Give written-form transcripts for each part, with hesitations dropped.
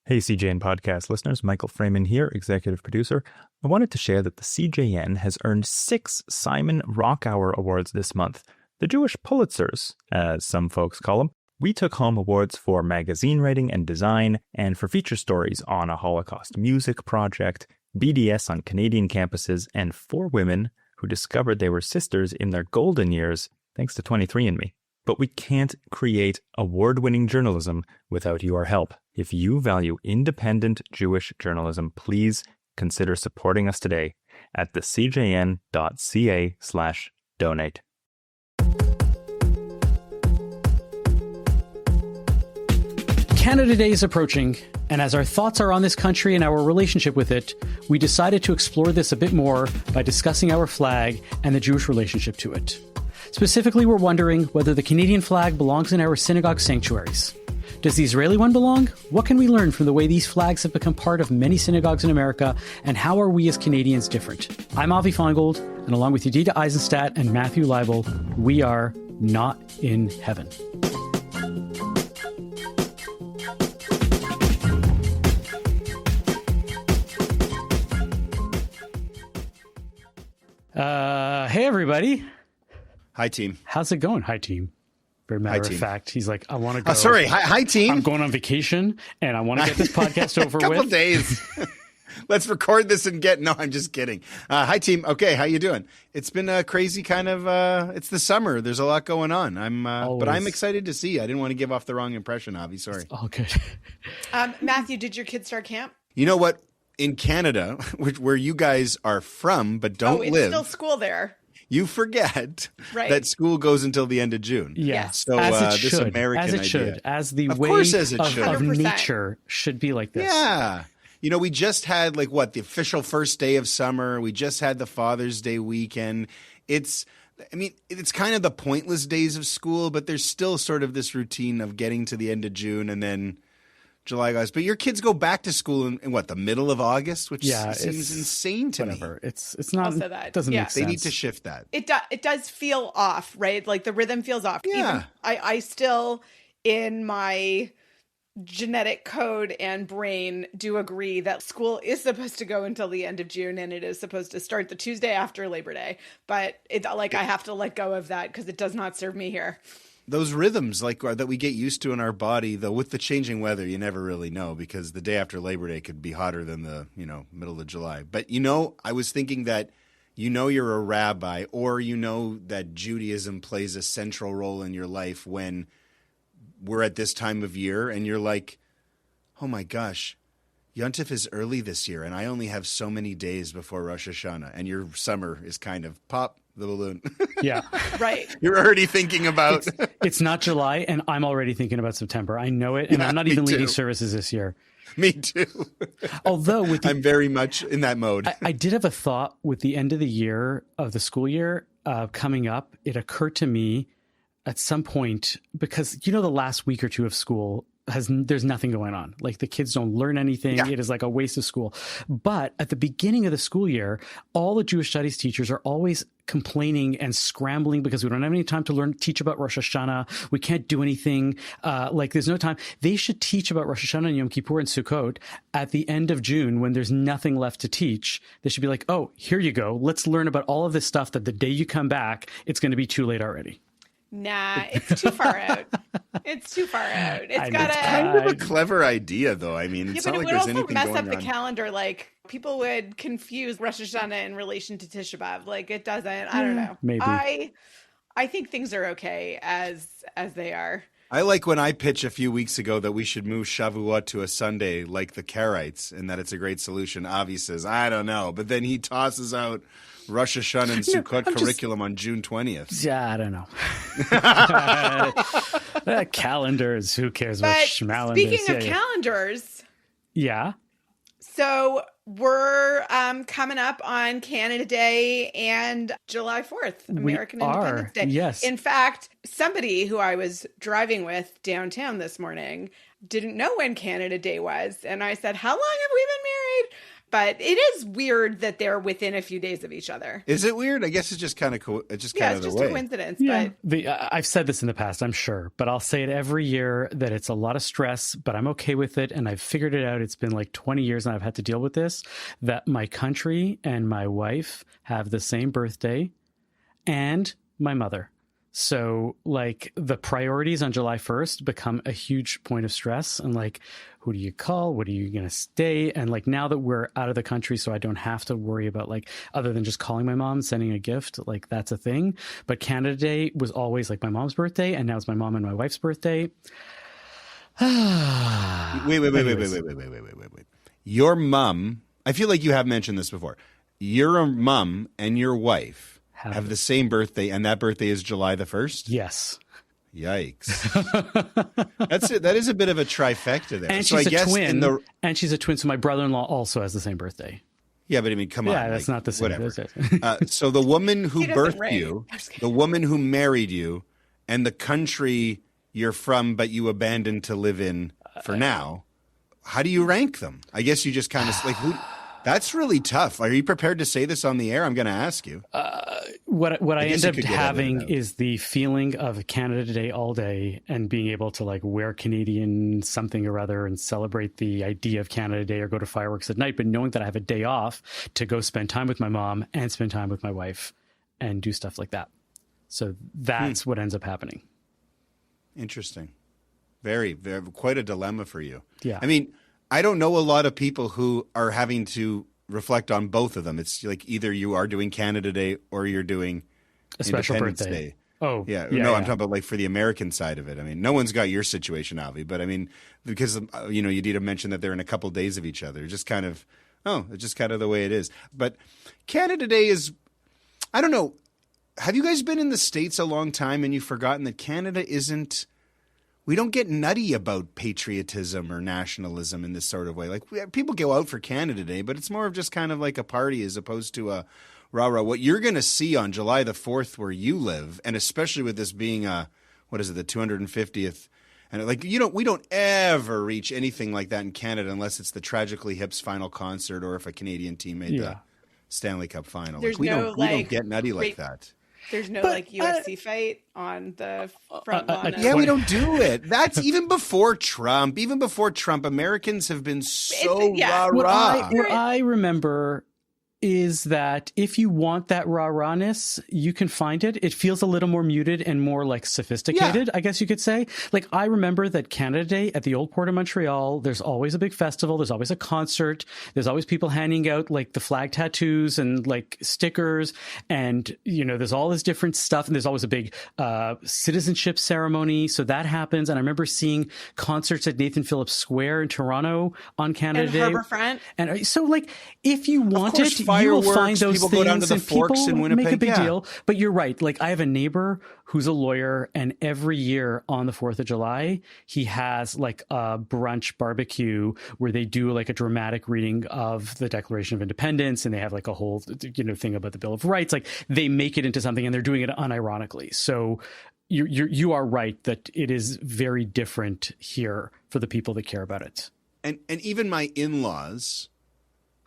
Hey, CJN podcast listeners, Michael Freeman here, executive producer. I wanted to share that the CJN has earned 6 Simon Rock Hour Awards this month, the Jewish Pulitzers, as some folks call them. We took home awards for magazine writing and design, and for feature stories on a Holocaust music project, BDS on Canadian campuses, and 4 women who discovered they were sisters in their golden years, thanks to 23andMe. But we can't create award-winning journalism without your help. If you value independent Jewish journalism, please consider supporting us today at thecjn.ca/donate. Canada Day is approaching, and as our thoughts are on this country and our relationship with it, we decided to explore this a bit more by discussing our flag and the Jewish relationship to it. Specifically, we're wondering whether the Canadian flag belongs in our synagogue sanctuaries. Does the Israeli one belong? What can we learn from the way these flags have become part of many synagogues in America, and how are we as Canadians different? I'm Avi Feingold, and along with Yedida Eisenstadt and Matthew Leibel, we are not in heaven. Hey, everybody. Hi, team. How's it going? Hi, team. Very matter of fact. He's like, I want to go. Oh, sorry. Hi, team. I'm going on vacation, and I want to get this podcast over Couple with. Days. Let's record this and get. No, I'm just kidding. Hi, team. Okay, how you doing? It's been a crazy kind of. It's the summer. There's a lot going on. But I'm excited to see you. I didn't want to give off the wrong impression, Avi. Sorry. All good. Matthew, did your kids start camp? You know what? In Canada, where you guys are from but don't live, it's still school there. You forget that school goes until the end of June. Yes. So this American as it idea. should, as the of way course, as it should. of nature should be like this. Yeah. You know, we just had the official first day of summer. We just had the Father's Day weekend. It's kind of the pointless days of school, but there's still sort of this routine of getting to the end of June and then July goes. But your kids go back to school in the middle of August, which seems insane to me. It's not. Also that. It doesn't make sense. They need to shift that. It does feel off, right? Like the rhythm feels off. Yeah. Even I still, in my genetic code and brain, do agree that school is supposed to go until the end of June, and it is supposed to start the Tuesday after Labor Day. But I have to let go of that because it does not serve me here. Those rhythms that we get used to in our body, though, with the changing weather, you never really know because the day after Labor Day could be hotter than the middle of July. But I was thinking that you're a rabbi, or that Judaism plays a central role in your life when we're at this time of year, and you're like, oh my gosh, Yontif is early this year, and I only have so many days before Rosh Hashanah, and your summer is kind of pop the balloon. Yeah. Right. You're already thinking about. It's not July, and I'm already thinking about September. I know it, and I'm not even leading services this year. Me too. Although I'm very much in that mode. I did have a thought with the end of the year of the school year coming up. It occurred to me at some point, because the last week or two of school there's nothing going on. Like the kids don't learn anything. Yeah. It is like a waste of school. But at the beginning of the school year, all the Jewish studies teachers are always complaining and scrambling because we don't have any time to teach about Rosh Hashanah. We can't do anything. There's no time. They should teach about Rosh Hashanah and Yom Kippur and Sukkot at the end of June when there's nothing left to teach. They should be like, oh, here you go. Let's learn about all of this stuff that the day you come back, it's going to be too late already. Nah, it's too far out. It's too far out. It's kind of a clever idea, though. I mean, it's not like there's anything going on. It would also mess up the calendar. Like, people would confuse Rosh Hashanah in relation to Tisha B'Av. Like, it doesn't. I don't know. Maybe. I think things are okay as they are. I like when I pitched a few weeks ago that we should move Shavuot to a Sunday like the Karaites and that it's a great solution. Avi says, I don't know. But then he tosses out Rosh Hashanah and Sukkot curriculum on June 20th. Yeah, I don't know. Calendars, who cares what schmalenders? Speaking of calendars. Yeah. So we're coming up on Canada Day and July 4th, American Independence Day. Yes. In fact, somebody who I was driving with downtown this morning didn't know when Canada Day was. And I said, how long have we been married? But it is weird that they're within a few days of each other. Is it weird? I guess it's just kind of cool. It's just kind of the it's just way. a coincidence. Yeah. But I've said this in the past, I'm sure, but I'll say it every year that it's a lot of stress, but I'm okay with it. And I've figured it out. It's been like 20 years and I've had to deal with this, that my country and my wife have the same birthday and my mother. So like the priorities on July 1st become a huge point of stress, and like, who do you call? What are you going to stay? And like now that we're out of the country, so I don't have to worry about like, other than just calling my mom, sending a gift, like that's a thing. But Canada Day was always like my mom's birthday, and now it's my mom and my wife's birthday. Wait. Your mom, I feel like you have mentioned this before. Your mom and your wife have the same birthday, and that birthday is July the 1st? Yes. Yikes. That's it. That is a bit of a trifecta there. And so she's I guess twin. And she's a twin, so my brother-in-law also has the same birthday. Yeah, but I mean, come on. Yeah, that's not the same. Whatever. So the woman who birthed you, the woman who married you, and the country you're from but you abandoned to live in for now, how do you rank them? I guess you just kind of like who. That's really tough. Are you prepared to say this on the air? I'm going to ask you. What I end up having is the feeling of Canada Day all day and being able to like wear Canadian something or other and celebrate the idea of Canada Day or go to fireworks at night, but knowing that I have a day off to go spend time with my mom and spend time with my wife and do stuff like that. So that's what ends up happening. Interesting. Very, very, quite a dilemma for you. Yeah. I mean, I don't know a lot of people who are having to reflect on both of them. It's like either you are doing Canada Day or you're doing a special Independence birthday. Day. Oh, yeah. I'm talking about like for the American side of it. I mean, no one's got your situation, Avi, but I mean, because, you need to mention that they're in a couple days of each other. Just kind of, it's just kind of the way it is. But Canada Day is, I don't know. Have you guys been in the States a long time and you've forgotten that Canada isn't, we don't get nutty about patriotism or nationalism in this sort of way. Like people go out for Canada Day, but it's more of just kind of like a party as opposed to a rah-rah. What you're going to see on July the 4th where you live, and especially with this being the 250th, and like we don't ever reach anything like that in Canada unless it's the Tragically Hip's final concert or if a Canadian team made the Stanley Cup final. There's we no, don't get nutty like that. There's no UFC fight on the front lawn. Yeah, we don't do it. That's even before Trump. Even before Trump, Americans have been so rah-rah. What I remember is that if you want that rah-rahness, you can find it. It feels a little more muted and more like sophisticated, I guess you could say. Like I remember that Canada Day at the Old Port of Montreal, there's always a big festival. There's always a concert. There's always people handing out like the flag tattoos and like stickers. And, there's all this different stuff. And there's always a big citizenship ceremony. So that happens. And I remember seeing concerts at Nathan Phillips Square in Toronto on Canada Day. Harbourfront. And so like, if you want it, fireworks, you will find those people things, go down to the and Forks people in Winnipeg. make a big deal. But you're right. Like I have a neighbor who's a lawyer, and every year on the 4th of July, he has like a brunch barbecue where they do like a dramatic reading of the Declaration of Independence, and they have like a whole thing about the Bill of Rights. Like they make it into something, and they're doing it unironically. So you are right that it is very different here for the people that care about it. And even my in-laws,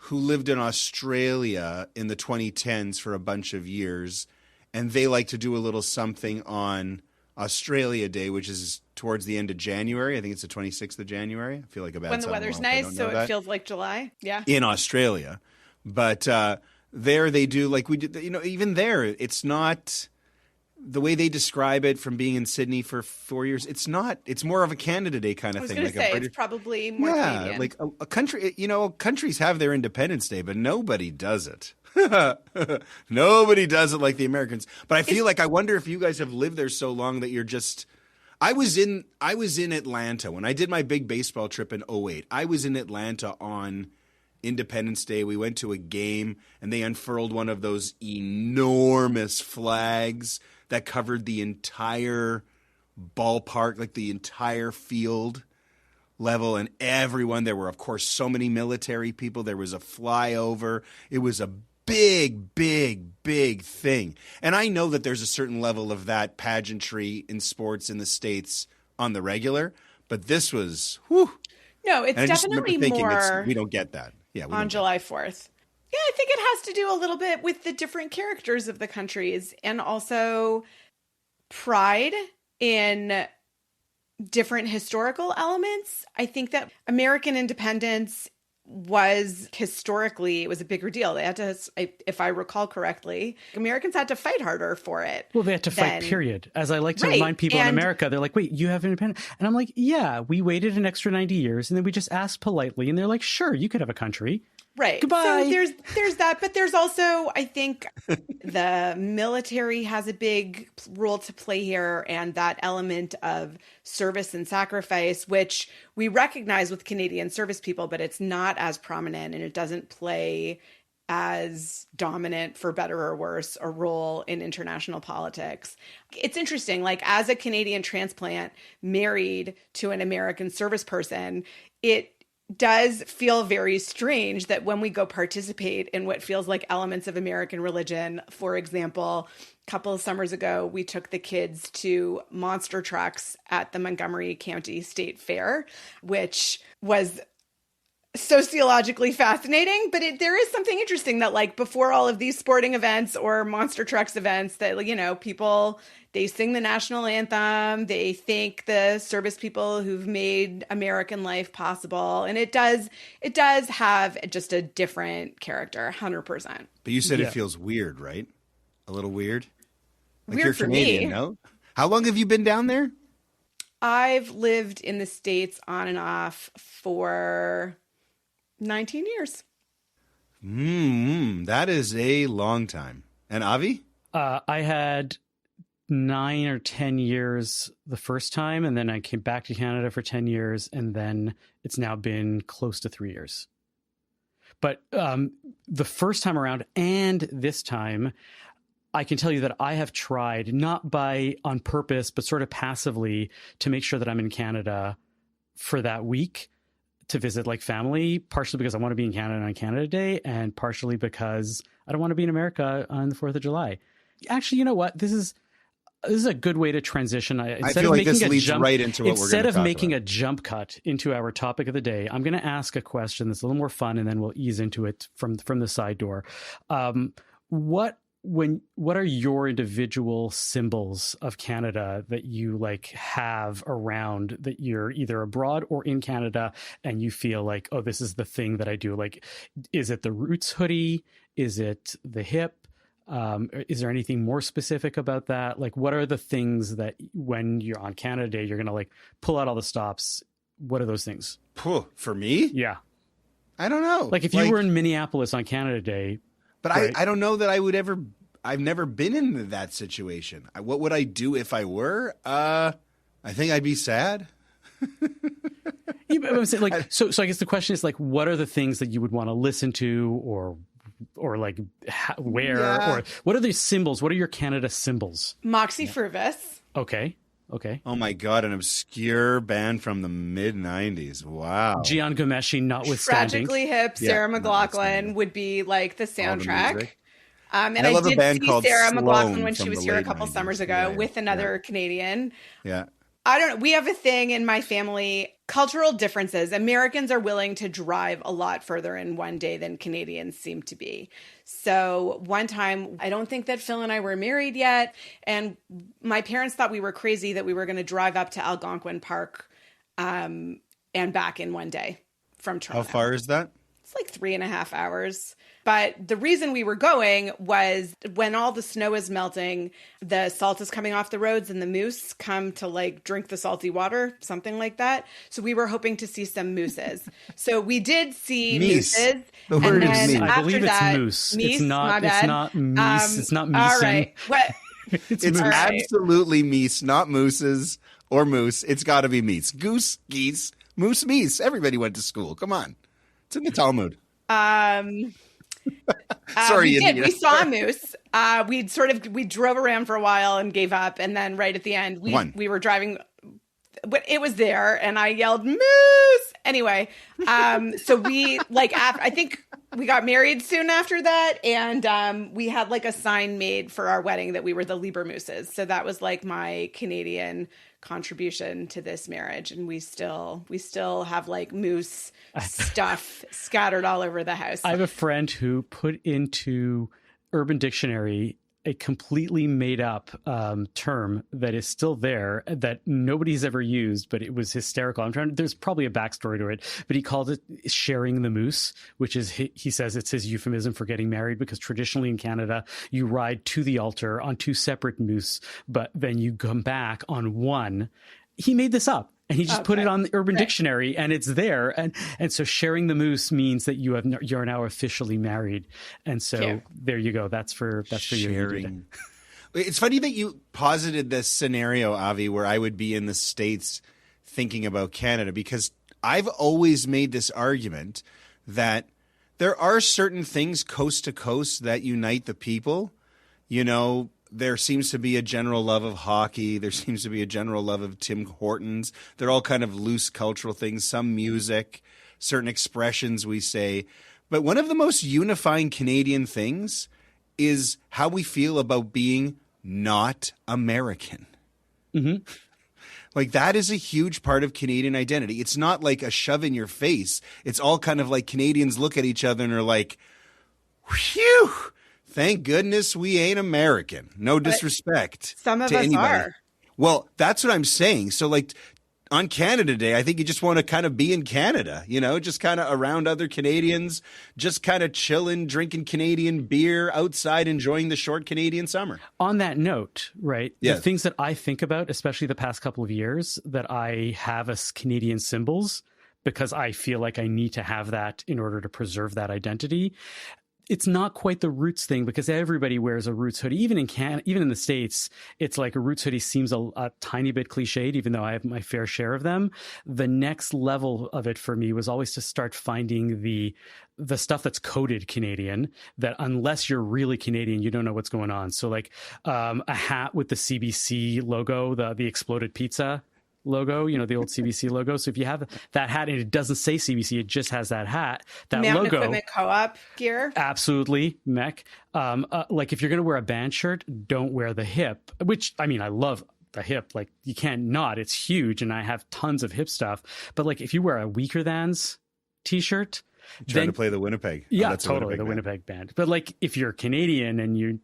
who lived in Australia in the 2010s for a bunch of years, and they like to do a little something on Australia Day, which is towards the end of January. I think it's the 26th of January. I feel like a bad when the weather's nice, so it feels like July. Yeah, in Australia, but there they do like we did. Even there, it's not the way they describe it from being in Sydney for 4 years. It's not. It's more of a Canada Day kind of thing. I was going to say it's probably more Canadian. Like a country. Countries have their Independence Day, but nobody does it. Nobody does it like the Americans. But I feel like I wonder if you guys have lived there so long that you're just. I was in Atlanta when I did my big baseball trip in 2008. I was in Atlanta on Independence Day. We went to a game and they unfurled one of those enormous flags that covered the entire ballpark, like the entire field level, and everyone. There were, of course, so many military people. There was a flyover. It was a big, big, big thing. And I know that there's a certain level of that pageantry in sports in the States on the regular, but this was, whew. No, it's And I just remember definitely thinking more we don't get that. Yeah, we on don't July 4th. Yeah, I think it has to do a little bit with the different characters of the countries and also pride in different historical elements. I think that American independence was historically, it was a bigger deal. They had to, if I recall correctly, Americans had to fight harder for it. Well, they had to fight, period. As I like to remind people in America, they're like, wait, you have independence? And I'm like, yeah, we waited an extra 90 years and then we just asked politely and they're like, sure, you could have a country. Right. Goodbye. So there's that, but there's also, I think the military has a big role to play here, and that element of service and sacrifice, which we recognize with Canadian service people, but it's not as prominent and it doesn't play as dominant, for better or worse, a role in international politics. It's interesting, like as a Canadian transplant married to an American service person, it does feel very strange that when we go participate in what feels like elements of American religion, for example, a couple of summers ago, we took the kids to monster trucks at the Montgomery County State Fair, which was sociologically fascinating, but there is something interesting that, like, before all of these sporting events or monster trucks events, that, you know, people, they sing the national anthem, they thank the service people who've made American life possible, and it does have just a different character, 100%. But you said it feels weird, right? A little weird. Like Weird you're for Canadian, me. no? How long have you been down there? I've lived in the States on and off for 19 years. That is a long time. And Avi? I had 9 or 10 years the first time, and then I came back to Canada for 10 years, and then it's now been close to 3 years. But the first time around and this time, I can tell you that I have tried, not on purpose, but sort of passively, to make sure that I'm in Canada for that week to visit like family, partially because I want to be in Canada on Canada Day, and partially because I don't want to be in America on the 4th of July. Actually, you know what? This is a good way to transition. I feel like this leads right into what we're going to talk about. Instead of making a jump cut into our topic of the day, I'm going to ask a question that's a little more fun, and then we'll ease into it from the side door. What are your individual symbols of Canada that you like have around, that you're either abroad or in Canada and you feel like, oh, this is the thing that I do? Like, is it the Roots hoodie? Is it the hip? Is there anything more specific about that? Like, what are the things that when you're on Canada Day, you're going to like pull out all the stops? What are those things? For me? Yeah. I don't know. Like if you were in Minneapolis on Canada Day. But right? I don't know that I would ever. I've never been in that situation. What would I do if I were? I think I'd be sad. Yeah, but I'm saying, like, so I guess the question is like, what are the things that you would want to listen to or like wear, or what are the symbols? What are your Canada symbols? Moxie Fruvis. Okay. Oh my God, an obscure band from the mid-90s. Wow. Gian Gomeshi notwithstanding. Tragically hip Sarah McLachlan would be like the soundtrack. And I love a band see called Sarah Sloan McLachlan when she from was the here a late couple 90s. summers ago with another Canadian. Yeah. I don't know. We have a thing in my family, cultural differences. Americans are willing to drive a lot further in one day than Canadians seem to be. So one time, I don't think that Phil and I were married yet, and my parents thought we were crazy that we were going to drive up to Algonquin Park and back in one day from Toronto. How far is that? It's like 3.5 hours. But the reason we were going was when all the snow is melting, the salt is coming off the roads and the moose come to like drink the salty water, something like that. So we were hoping to see some mooses. So we did see mooses. The word and is then meese. I believe after it's moose. Meese, It's not. my bad. It's not meese. It's not meese. All right. What? It's It's moose. absolutely meese, not mooses or moose. It's got to be meese. Goose, geese, moose, meese. Everybody went to school. Come on. It's in the Talmud. Sorry, we saw a moose. We drove around for a while and gave up, and then right at the end, we were driving. But it was there, and I yelled "moose" anyway. So we I think We got married soon after that, and we had like a sign made for our wedding that we were the Liebermooses. So that was like my Canadian contribution to this marriage, and we still have like moose stuff scattered all over the house. I have a friend who put into Urban Dictionary a completely made up term that is still there that nobody's ever used, but it was hysterical. There's probably a backstory to it, but he called it sharing the moose, which is, he says it's his euphemism for getting married, because traditionally in Canada, you ride to the altar on two separate moose, but then you come back on one. He made this up. And he just put it on the Urban Dictionary, and it's there. And so sharing the moose means that you're now officially married. And so there you go. That's for you. It's funny that you posited this scenario, Avi, where I would be in the States thinking about Canada, because I've always made this argument that there are certain things coast to coast that unite the people. You know, there seems to be a general love of hockey. There seems to be a general love of Tim Hortons. They're all kind of loose cultural things, some music, certain expressions we say. But one of the most unifying Canadian things is how we feel about being not American. Mm-hmm. Like, that is a huge part of Canadian identity. It's not like a shove in your face. It's all kind of like Canadians look at each other and are like, whew. Thank goodness we ain't American. No disrespect. Some of to us anybody. are. Well, that's what I'm saying. So, like, on Canada Day, I think you just want to kind of be in Canada, you know, just kind of around other Canadians, just kind of chilling, drinking Canadian beer outside, enjoying the short Canadian summer. On that note, right, Yeah. the things that I think about, especially the past couple of years, that I have as Canadian symbols, because I feel like I need to have that in order to preserve that identity. It's not quite the Roots thing, because everybody wears a Roots hoodie. Even in the States, it's like a Roots hoodie seems a tiny bit cliched, even though I have my fair share of them. The next level of it for me was always to start finding the stuff that's coded Canadian, that unless you're really Canadian, you don't know what's going on. So like a hat with the CBC logo, the exploded pizza logo, you know, the old CBC logo. So if you have that hat and it doesn't say CBC, it just has that hat, that Mountain logo. Equipment Co-op gear. Absolutely, mech. Like if you're going to wear a band shirt, don't wear the hip, which, I mean, I love the hip. Like you can't not, it's huge. And I have tons of hip stuff. But like if you wear a Weaker Thans t-shirt, Trying to play the Winnipeg. Yeah, that's totally. The Winnipeg band. But like if you're Canadian and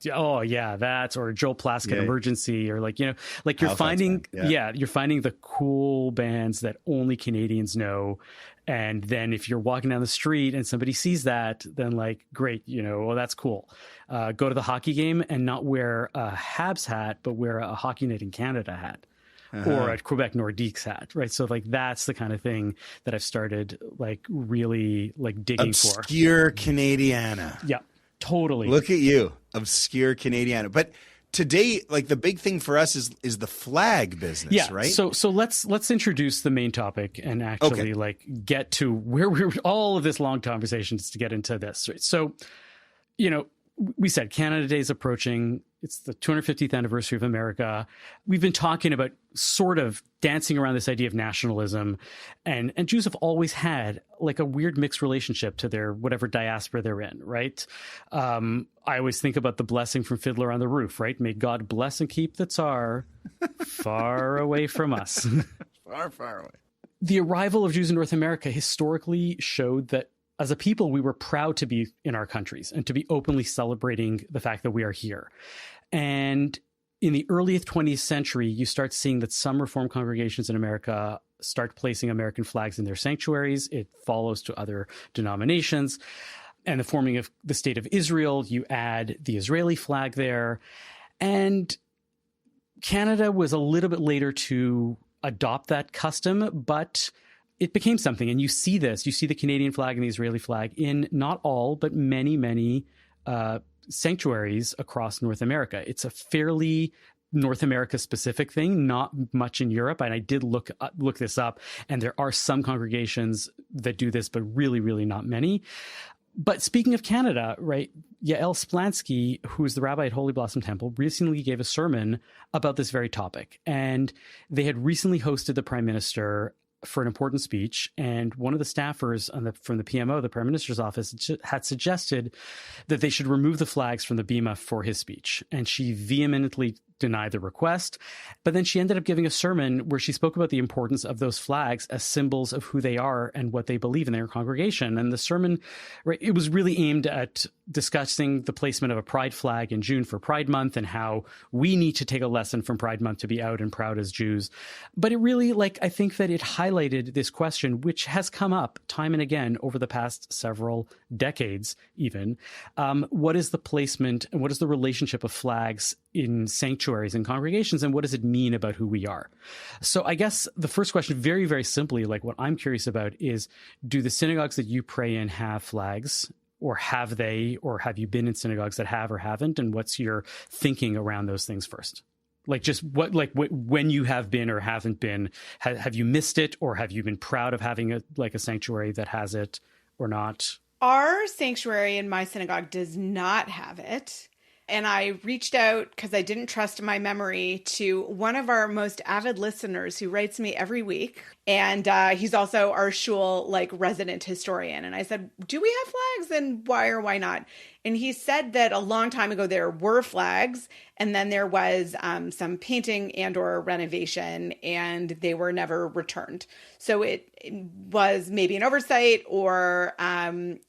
that's, or Joel Plaskett Emergency, or like, you know, like you're finding, you're finding the cool bands that only Canadians know. And then if you're walking down the street and somebody sees that, then like, great, you know, well, that's cool. Go to the hockey game and not wear a Habs hat, but wear a Hockey Night in Canada hat. Or a Quebec Nordiques hat, right? So like that's the kind of thing that I've started like really like digging for. Obscure Canadiana. Yeah, totally. Look at you, obscure Canadiana. But today, like the big thing for us is the flag business, right? So let's introduce the main topic and actually like get to where we're all of this long conversation is to get into this. Right? So, you know, we said Canada Day is approaching. It's the 250th anniversary of America. We've been talking about sort of dancing around this idea of nationalism, and Jews have always had like a weird mixed relationship to their whatever diaspora they're in, right? I always think about the blessing from Fiddler on the Roof, right? May God bless and keep the Tsar far away from us. Far, far away. The arrival of Jews in North America historically showed that as a people, we were proud to be in our countries and to be openly celebrating the fact that we are here. And in the early 20th century, you start seeing that some Reformed congregations in America start placing American flags in their sanctuaries. It follows to other denominations. And the forming of the State of Israel, you add the Israeli flag there. And Canada was a little bit later to adopt that custom, but it became something. And you see this, you see the Canadian flag and the Israeli flag in not all, but many, many sanctuaries across North America. It's a fairly North America specific thing, not much in Europe. And I did look this up, and there are some congregations that do this, but really, really not many. But speaking of Canada, right, Yael Splansky, who's the rabbi at Holy Blossom Temple, recently gave a sermon about this very topic. And they had recently hosted the Prime Minister for an important speech, and one of the staffers from the PMO, the Prime Minister's office, had suggested that they should remove the flags from the bimah for his speech, and she vehemently denied the request. But then she ended up giving a sermon where she spoke about the importance of those flags as symbols of who they are and what they believe in their congregation. And the sermon, right, it was really aimed at discussing the placement of a pride flag in June for Pride Month and how we need to take a lesson from Pride Month to be out and proud as Jews. But it really, I think that it highlighted this question, which has come up time and again over the past several decades even. What is the placement and what is the relationship of flags in sanctuaries and congregations, and what does it mean about who we are? So I guess the first question, very, very simply, what I'm curious about is, do the synagogues that you pray in have flags? Or have they, or have you been in synagogues that have or haven't? And what's your thinking around those things first? When you have been or haven't been, have you missed it, or have you been proud of having a sanctuary that has it or not? Our sanctuary in my synagogue does not have it. And I reached out, because I didn't trust my memory, to one of our most avid listeners who writes me every week. And he's also our shul resident historian. And I said, do we have flags, and why or why not? And he said that a long time ago there were flags, and then there was some painting and or renovation, and they were never returned. So it was maybe an oversight or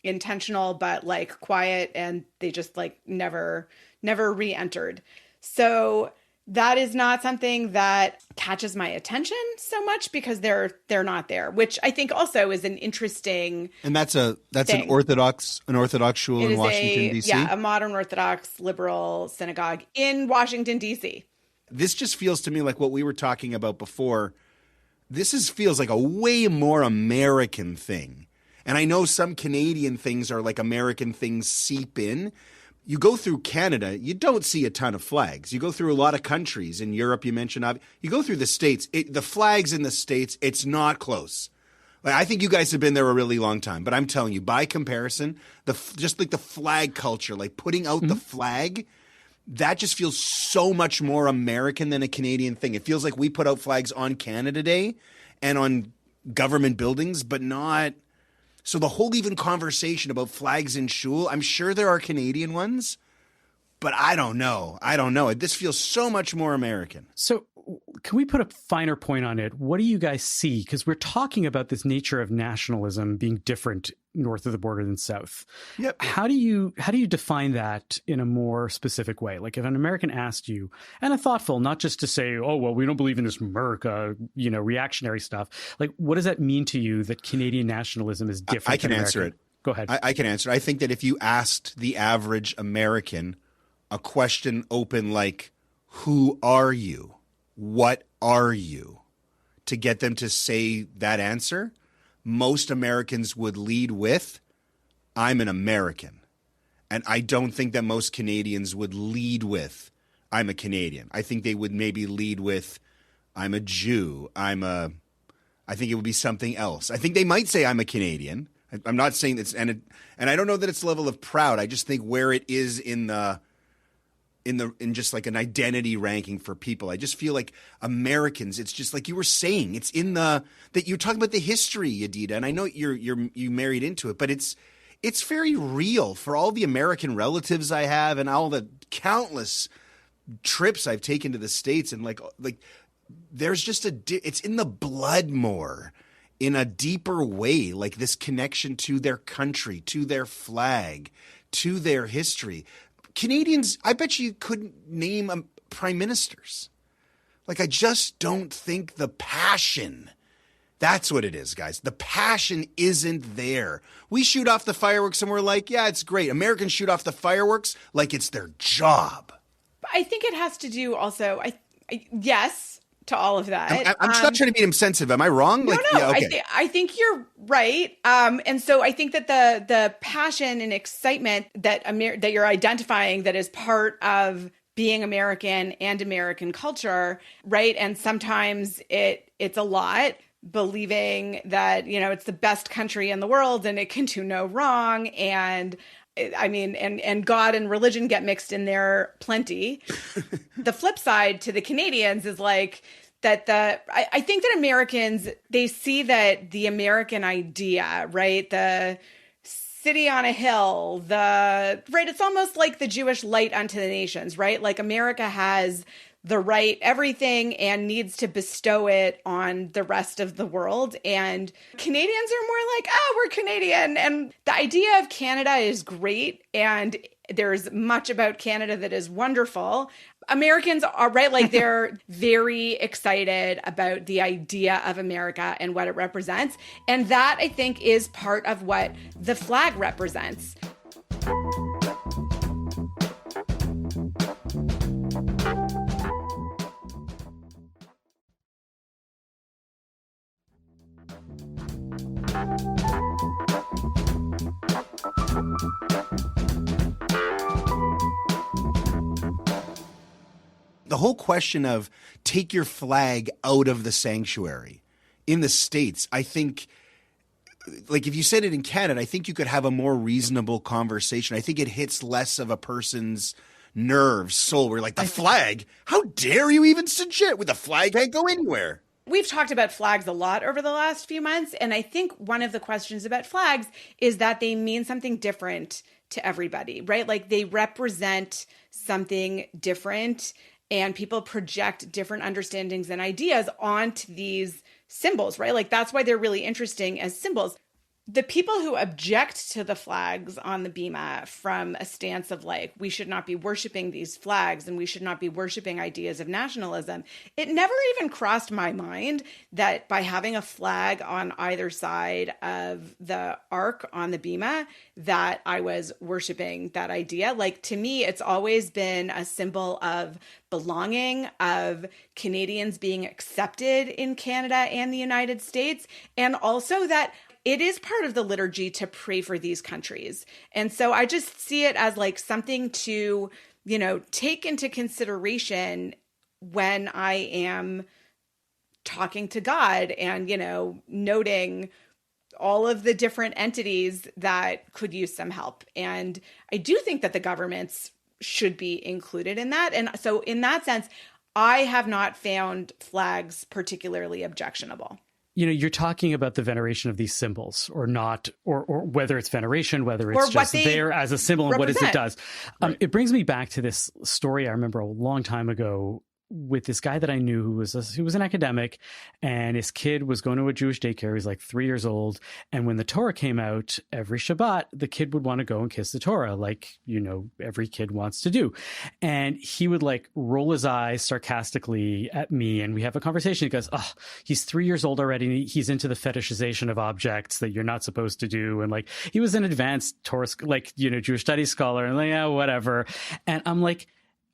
intentional, but quiet, and they just never re-entered. So that is not something that catches my attention so much, because they're not there, which I think also is an interesting. And that's thing. an Orthodox shul in Washington, D.C.? Yeah, a modern Orthodox liberal synagogue in Washington, D.C. This just feels to me like what we were talking about before. Feels like a way more American thing. And I know some Canadian things are American things seep in. You go through Canada, you don't see a ton of flags. You go through a lot of countries in Europe, you mentioned. You go through the States, the flags in the States, it's not close. I think you guys have been there a really long time, but I'm telling you, by comparison, the flag culture, putting out the flag, that just feels so much more American than a Canadian thing. It feels like we put out flags on Canada Day and on government buildings, but not. So the whole even conversation about flags in shul, I'm sure there are Canadian ones, but I don't know. This feels so much more American. So can we put a finer point on it? What do you guys see? Because we're talking about this nature of nationalism being different north of the border than south. Yep. How do you define that in a more specific way? If an American asked you, and a thoughtful, not just to say, oh, well, we don't believe in this America, reactionary stuff. What does that mean to you that Canadian nationalism is different? I can answer it. Go ahead. I can answer it. I think that if you asked the average American a question open who are you? What are you? To get them to say that answer, most Americans would lead with, I'm an American. And I don't think that most Canadians would lead with, I'm a Canadian. I think they would maybe lead with, I'm a Jew. I think it would be something else. I think they might say I'm a Canadian. I'm not saying it's, and I don't know that it's the level of proud. I just think where it is in just an identity ranking for people. I just feel like Americans, it's just like you were saying, it's in that you're talking about the history, Yadida, and I know you married into it, but it's very real for all the American relatives I have and all the countless trips I've taken to the States, and there's just it's in the blood more in a deeper way, this connection to their country, to their flag, to their history. Canadians, I bet you couldn't name prime ministers. I just don't think the passion. That's what it is, guys. The passion isn't there. We shoot off the fireworks and we're yeah, it's great. Americans shoot off the fireworks like it's their job. I think it has to do also, yes, to all of that. I'm not trying to be insensitive. Am I wrong? No. Yeah, okay. I think you're right. And so I think that the passion and excitement that that you're identifying that is part of being American and American culture, right? And sometimes it's a lot, believing that, it's the best country in the world and it can do no wrong. And and God and religion get mixed in there plenty. The flip side to the Canadians is I think that Americans, they see that the American idea, right? The city on a hill, right? It's almost like the Jewish light unto the nations, right? Like America has the right everything and needs to bestow it on the rest of the world. And Canadians are more like, we're Canadian. And the idea of Canada is great. And there's much about Canada that is wonderful. Americans are, right, like they're very excited about the idea of America and what it represents. And that, I think, is part of what the flag represents. The whole question of take your flag out of the sanctuary in the States, I think, like if you said it in Canada, I think you could have a more reasonable conversation. I think it hits less of a person's nerves, soul. We're like, the flag? How dare you even suggest with the flag can't go anywhere? We've talked about flags a lot over the last few months. And I think one of the questions about flags is that they mean something different to everybody, right? Like they represent something different. And people project different understandings and ideas onto these symbols, right? Like that's why they're really interesting as symbols. The people who object to the flags on the bimah from a stance of like, we should not be worshiping these flags and we should not be worshiping ideas of nationalism, it never even crossed my mind that by having a flag on either side of the ark on the bimah, that I was worshiping that idea. Like to me, it's always been a symbol of belonging, of Canadians being accepted in Canada and the United States, and also that it is part of the liturgy to pray for these countries. And so I just see it as like something to, take into consideration when I am talking to God and, noting all of the different entities that could use some help. And I do think that the governments should be included in that. And so in that sense, I have not found flags particularly objectionable. You're talking about the veneration of these symbols or not, or whether it's veneration, whether it's just there as a symbol and what it does. Right. It brings me back to this story I remember a long time ago with this guy that I knew who was an academic, and his kid was going to a Jewish daycare. He was like 3 years old. And when the Torah came out, every Shabbat, the kid would want to go and kiss the Torah, like, every kid wants to do. And he would like roll his eyes sarcastically at me. And we have a conversation. He goes, he's 3 years old already. He's into the fetishization of objects that you're not supposed to do. And like, he was an advanced Torah, like, Jewish studies scholar, and like, yeah, whatever. And I'm like,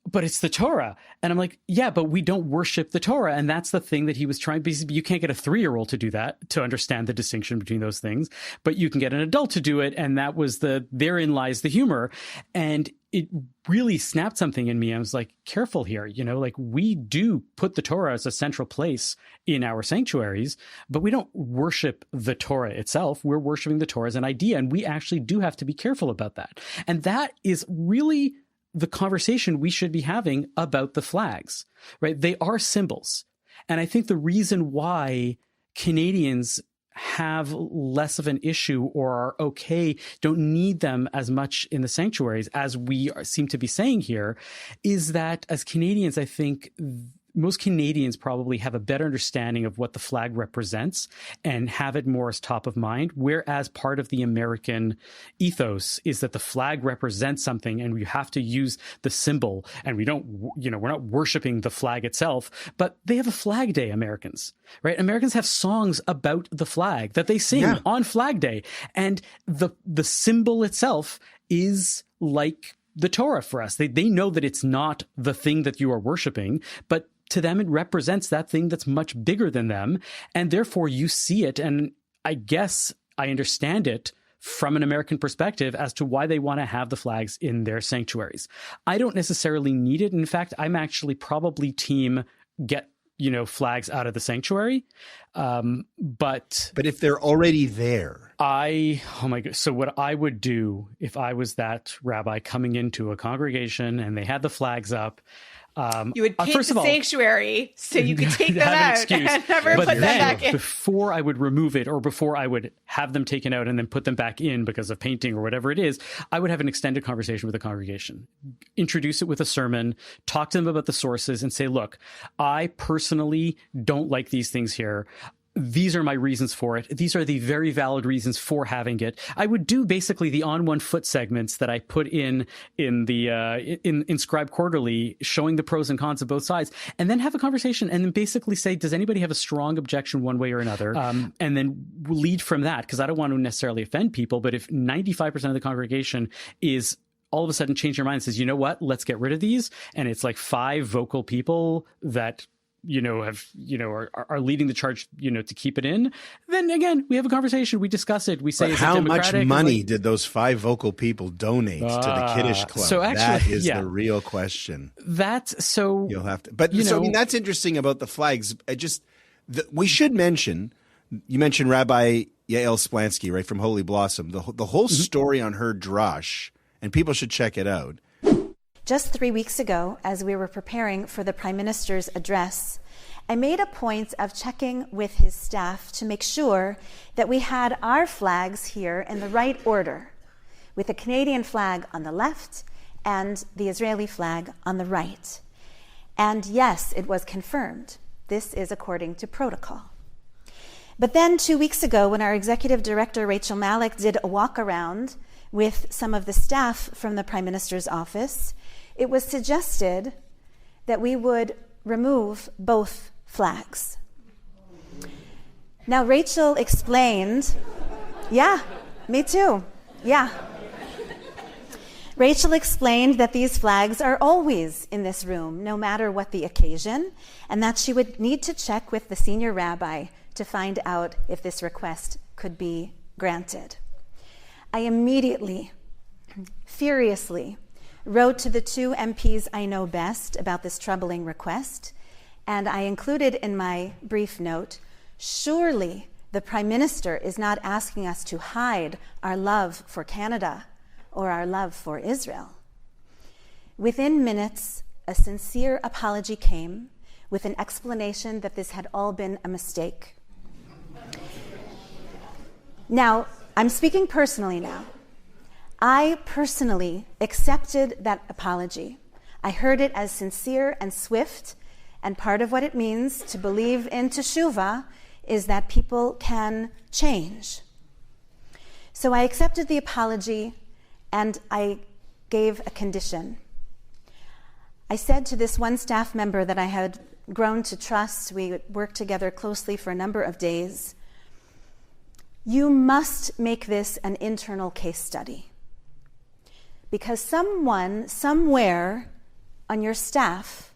but it's the Torah. And I'm like, yeah, but we don't worship the Torah. And that's the thing that he was trying. You can't get a 3-year-old to do that, to understand the distinction between those things, but you can get an adult to do it. And that was therein lies the humor. And it really snapped something in me. I was like, careful here, like we do put the Torah as a central place in our sanctuaries, but we don't worship the Torah itself. We're worshiping the Torah as an idea. And we actually do have to be careful about that. And that is really the conversation we should be having about the flags, right? They are symbols. And I think the reason why Canadians have less of an issue or are okay, don't need them as much in the sanctuaries as we seem to be saying here, is that as Canadians, I think most Canadians probably have a better understanding of what the flag represents and have it more as top of mind. Whereas part of the American ethos is that the flag represents something and we have to use the symbol, and we don't, we're not worshiping the flag itself, but they have a Flag Day, Americans, right? Americans have songs about the flag that they sing on Flag Day. And the symbol itself is like the Torah for us. They know that it's not the thing that you are worshiping, but to them, it represents that thing that's much bigger than them. And therefore you see it. And I guess I understand it from an American perspective as to why they want to have the flags in their sanctuaries. I don't necessarily need it. In fact, I'm actually probably team get, flags out of the sanctuary. But if they're already there, oh my God. So what I would do if I was that rabbi coming into a congregation and they had the flags up, You would paint first the of all, sanctuary so you could take them have an out excuse. and never But put them then, back in. before I would remove it or before I would have them taken out and then put them back in because of painting or whatever it is, I would have an extended conversation with the congregation, introduce it with a sermon, talk to them about the sources and say, look, I personally don't like these things here. These are my reasons for it. These are the very valid reasons for having it. I would do basically the on one foot segments that I put in the in Scribe Quarterly, showing the pros and cons of both sides, and then have a conversation and then basically say, does anybody have a strong objection one way or another? And then lead from that, because I don't want to necessarily offend people. But if 95% of the congregation is all of a sudden change their mind and says, you know what, let's get rid of these, and it's like 5 vocal people that are leading the charge, to keep it in, then again, we have a conversation, we discuss it, we say, but how much money did those 5 vocal people donate to the Kiddush Club? So actually, that is the real question. That's so you'll have to, but I mean, that's interesting about the flags. We should mention, you mentioned Rabbi Yael Splansky, right, from Holy Blossom, the whole story on her drush, and people should check it out. Just 3 weeks ago, as we were preparing for the Prime Minister's address, I made a point of checking with his staff to make sure that we had our flags here in the right order, with the Canadian flag on the left and the Israeli flag on the right. And yes, it was confirmed. This is according to protocol. But then 2 weeks ago, when our executive director, Rachel Malik, did a walk around with some of the staff from the Prime Minister's office, it was suggested that we would remove both flags. Now, Rachel explained, yeah, me too, yeah. Rachel explained that these flags are always in this room, no matter what the occasion, and that she would need to check with the senior rabbi to find out if this request could be granted. I immediately, furiously, wrote to the 2 MPs I know best about this troubling request, and I included in my brief note, surely the Prime Minister is not asking us to hide our love for Canada or our love for Israel. Within minutes, a sincere apology came with an explanation that this had all been a mistake. Now, I'm speaking personally now. I personally accepted that apology. I heard it as sincere and swift, and part of what it means to believe in teshuvah is that people can change. So I accepted the apology, and I gave a condition. I said to this one staff member that I had grown to trust, we worked together closely for a number of days, you must make this an internal case study. Because someone, somewhere on your staff,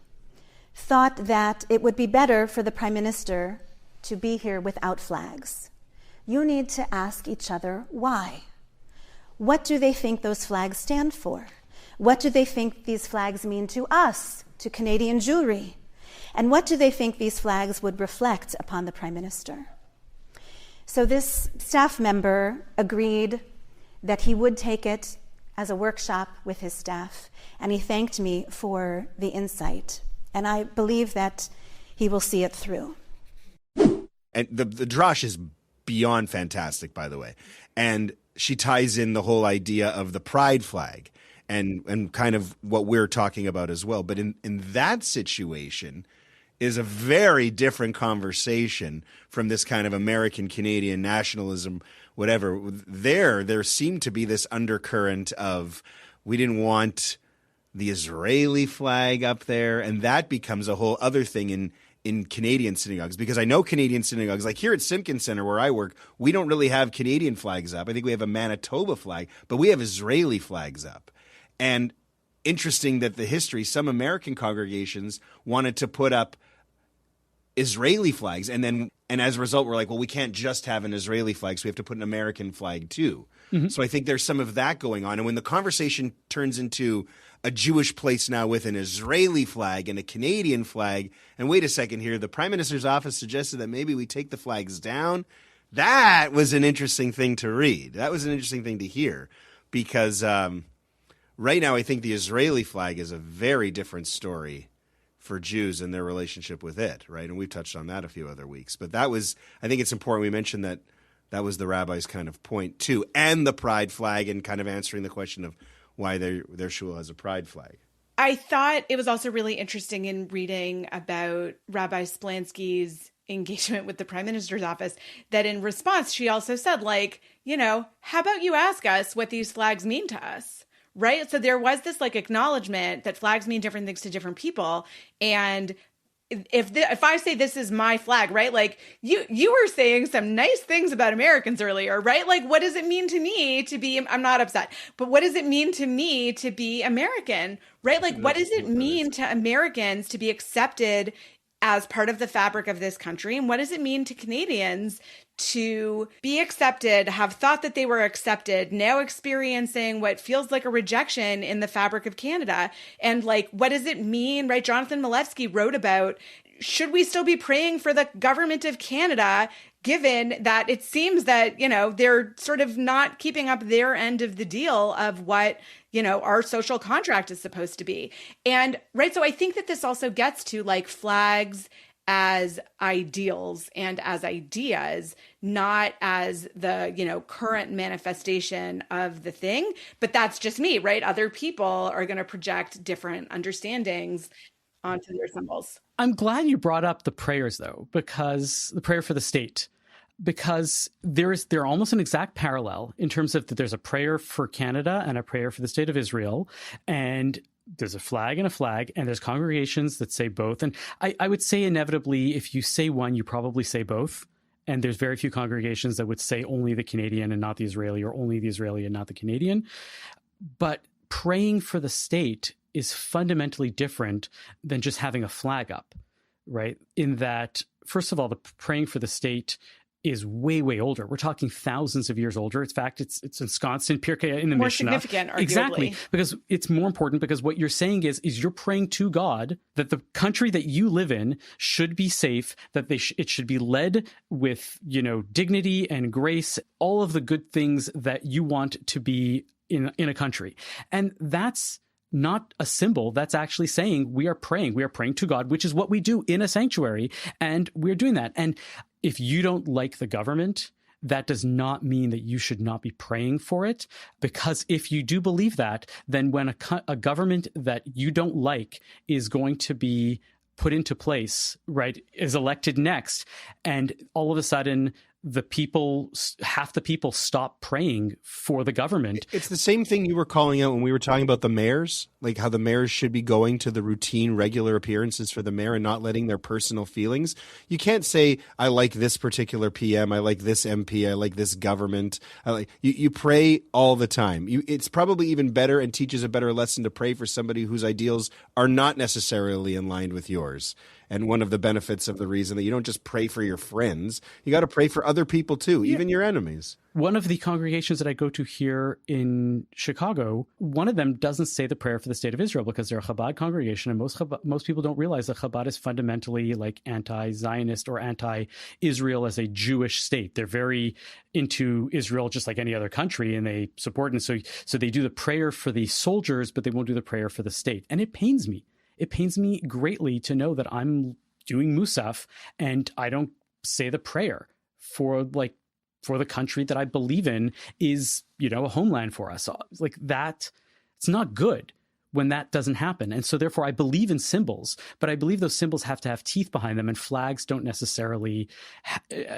thought that it would be better for the Prime Minister to be here without flags. You need to ask each other why. What do they think those flags stand for? What do they think these flags mean to us, to Canadian Jewry? And what do they think these flags would reflect upon the Prime Minister? So this staff member agreed that he would take it as a workshop with his staff, and he thanked me for the insight. And I believe that he will see it through. And the drush is beyond fantastic, by the way. And she ties in the whole idea of the pride flag and kind of what we're talking about as well. But in that situation is a very different conversation from this kind of American Canadian nationalism, whatever. There seemed to be this undercurrent of we didn't want the Israeli flag up there, and that becomes a whole other thing in Canadian synagogues, because I know Canadian synagogues, like here at Simpkins Center where I work, we don't really have Canadian flags up. I think we have a Manitoba flag, but we have Israeli flags up. And interesting that the history, some American congregations wanted to put up Israeli flags, and as a result, we're like, well, we can't just have an Israeli flag, so we have to put an American flag too. Mm-hmm. So I think there's some of that going on. And when the conversation turns into a Jewish place now with an Israeli flag and a Canadian flag, and wait a second here, the Prime Minister's office suggested that maybe we take the flags down. That was an interesting thing to read. That was an interesting thing to hear, because right now I think the Israeli flag is a very different story for Jews and their relationship with it, right? And we've touched on that a few other weeks. But that was, I think it's important we mention that that was the rabbi's kind of point too, and the pride flag, and kind of answering the question of why their shul has a pride flag. I thought it was also really interesting in reading about Rabbi Splansky's engagement with the Prime Minister's office that in response, she also said, like, you know, how about you ask us what these flags mean to us? Right. So there was this like acknowledgement that flags mean different things to different people. And if I say this is my flag, right? Like you were saying some nice things about Americans earlier, right? Like, what does it mean to me to be, I'm not upset, but what does it mean to me to be American, right? Like, what does it mean to Americans to be accepted as part of the fabric of this country? And what does it mean to Canadians to be accepted, have thought that they were accepted, now experiencing what feels like a rejection in the fabric of Canada? And like, what does it mean, right? Jonathan Malevsky wrote about, should we still be praying for the government of Canada, given that it seems that, you know, they're sort of not keeping up their end of the deal of what, you know, our social contract is supposed to be. And right. So I think that this also gets to like flags as ideals and as ideas, not as the, you know, current manifestation of the thing. But that's just me, right? Other people are going to project different understandings onto their symbols. I'm glad you brought up the prayers, though, because the prayer for the state, because they're almost an exact parallel in terms of that there's a prayer for Canada and a prayer for the state of Israel. And there's a flag, and there's congregations that say both. And I would say inevitably, if you say one, you probably say both. And there's very few congregations that would say only the Canadian and not the Israeli, or only the Israeli and not the Canadian. But praying for the state is fundamentally different than just having a flag up, right? In that, first of all, the praying for the state is way, way older. We're talking thousands of years older. In fact, it's ensconced in Pirkei in the more Mishnah. More significant, arguably. Exactly, because it's more important, because what you're saying is you're praying to God that the country that you live in should be safe, that it should be led with, you know, dignity and grace, all of the good things that you want to be in a country. And that's not a symbol. That's actually saying we are praying to God, which is what we do in a sanctuary. And we're doing that. And if you don't like the government, that does not mean that you should not be praying for it. Because if you do believe that, then when a government that you don't like is going to be put into place, right, is elected next, and all of a sudden half the people stop praying for the government. It's the same thing you were calling out when we were talking about the mayors, like how the mayors should be going to the routine, regular appearances for the mayor and not letting their personal feelings. You can't say, I like this particular PM, I like this MP, I like this government. You pray all the time. It's probably even better and teaches a better lesson to pray for somebody whose ideals are not necessarily in line with yours. And one of the benefits of the reason that you don't just pray for your friends, you got to pray for other people too, even your enemies. One of the congregations that I go to here in Chicago, one of them doesn't say the prayer for the state of Israel because they're a Chabad congregation. And most people don't realize that Chabad is fundamentally like anti-Zionist or anti-Israel as a Jewish state. They're very into Israel just like any other country, and they support. And so they do the prayer for the soldiers, but they won't do the prayer for the state. And it pains me. It pains me greatly to know that I'm doing Musaf and I don't say the prayer for the country that I believe in is, you know, a homeland for us. Like that, it's not good when that doesn't happen. And so therefore I believe in symbols, but I believe those symbols have to have teeth behind them, and flags don't necessarily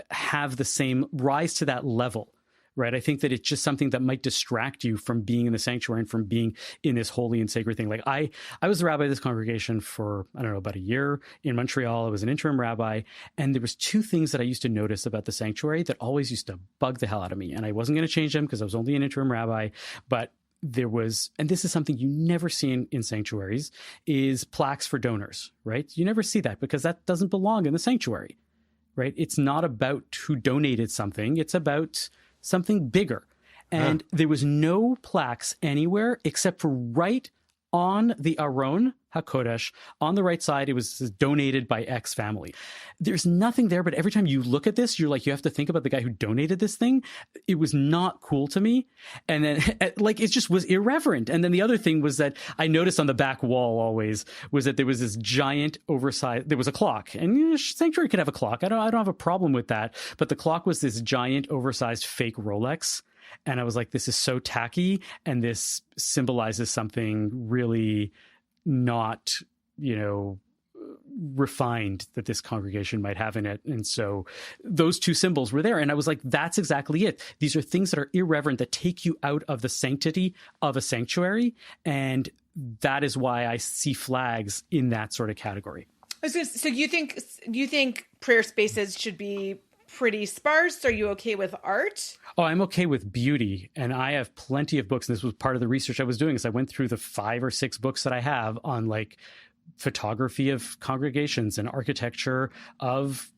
have the same rise to that level. Right. I think that it's just something that might distract you from being in the sanctuary and from being in this holy and sacred thing. Like I was the rabbi of this congregation for, I don't know, about a year in Montreal. I was an interim rabbi. And there was two things that I used to notice about the sanctuary that always used to bug the hell out of me. And I wasn't going to change them because I was only an interim rabbi. But there was, and this is something you never see in sanctuaries, is plaques for donors. Right. You never see that because that doesn't belong in the sanctuary. Right. It's not about who donated something. It's about something bigger. And there was no plaques anywhere except for right on the Aron HaKodesh. On the right side, it was donated by X family. There's nothing there, but every time you look at this, you're like, you have to think about the guy who donated this thing. It was not cool to me. And then like, it just was irreverent. And then the other thing was that I noticed on the back wall always was that there was this giant oversized, there was a clock, and sanctuary could have a clock. I don't have a problem with that. But the clock was this giant oversized fake Rolex. And I was like, this is so tacky. And this symbolizes something really not, refined that this congregation might have in it. And so those two symbols were there. And I was like, that's exactly it. These are things that are irreverent, that take you out of the sanctity of a sanctuary. And that is why I see flags in that sort of category. So you think prayer spaces should be pretty sparse? Are you okay with art? Oh, I'm okay with beauty. And I have plenty of books. And this was part of the research I was doing, is I went through the 5 or 6 books that I have on like photography of congregations and architecture of,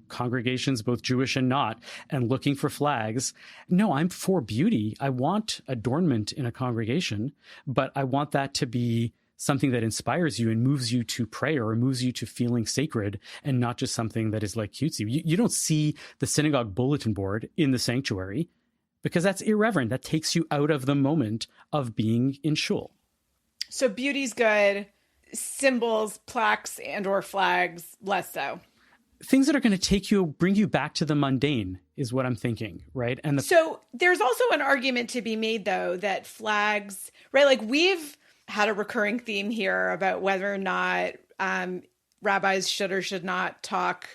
congregations, both Jewish and not, and looking for flags. No, I'm for beauty. I want adornment in a congregation, but I want that to be something that inspires you and moves you to prayer or moves you to feeling sacred, and not just something that is like cutesy. You don't see the synagogue bulletin board in the sanctuary because that's irreverent. That takes you out of the moment of being in shul. So beauty's good. Symbols, plaques, and or flags, less so. Things that are going to bring you back to the mundane is what I'm thinking, right? And so there's also an argument to be made, though, that flags, right? Like we've had a recurring theme here about whether or not rabbis should or should not talk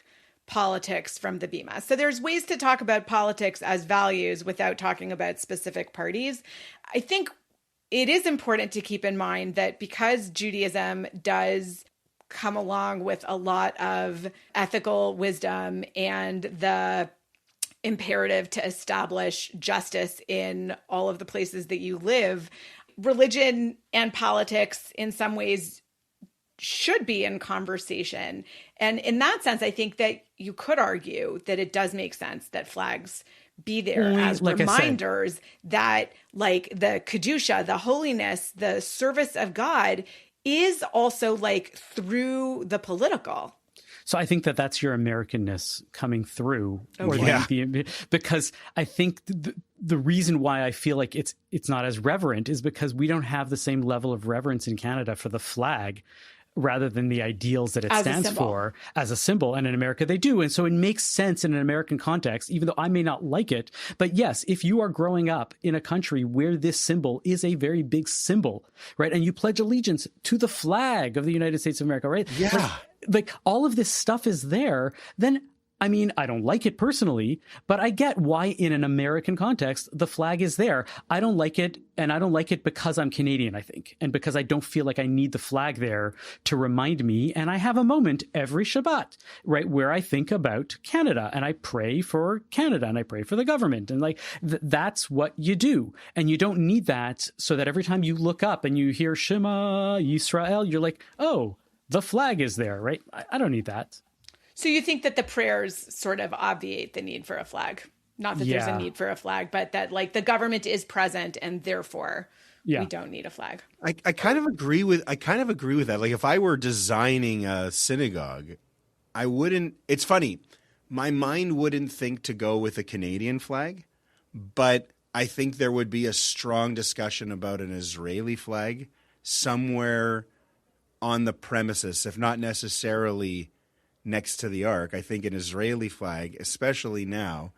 politics from the bimah. So there's ways to talk about politics as values without talking about specific parties. I think it is important to keep in mind that because Judaism does come along with a lot of ethical wisdom and the imperative to establish justice in all of the places that you live, religion and politics in some ways should be in conversation. And in that sense, I think that you could argue that it does make sense that flags be there as like reminders that like the Kedusha, the holiness, the service of God is also like through the political. So I think that that's your Americanness coming through. Okay. Because I think the reason why I feel like it's not as reverent is because we don't have the same level of reverence in Canada for the flag, rather than the ideals that it stands for as a symbol. And in America, they do. And so it makes sense in an American context, even though I may not like it. But yes, if you are growing up in a country where this symbol is a very big symbol, right? And you pledge allegiance to the flag of the United States of America, right? Yeah. Like all of this stuff is there, then I mean, I don't like it personally, but I get why in an American context, the flag is there. I don't like it, and I don't like it because I'm Canadian, I think, and because I don't feel like I need the flag there to remind me. And I have a moment every Shabbat, right, where I think about Canada, and I pray for Canada, and I pray for the government, and like that's what you do. And you don't need that so that every time you look up and you hear Shema Yisrael, you're like, oh, the flag is there, right? I don't need that. So you think that the prayers sort of obviate the need for a flag? Not that there's a need for a flag, but that like the government is present and therefore we don't need a flag. I kind of agree with that. Like if I were designing a synagogue, I wouldn't. It's funny, my mind wouldn't think to go with a Canadian flag, but I think there would be a strong discussion about an Israeli flag somewhere on the premises, if not necessarily next to the ark. I think an Israeli flag, especially now,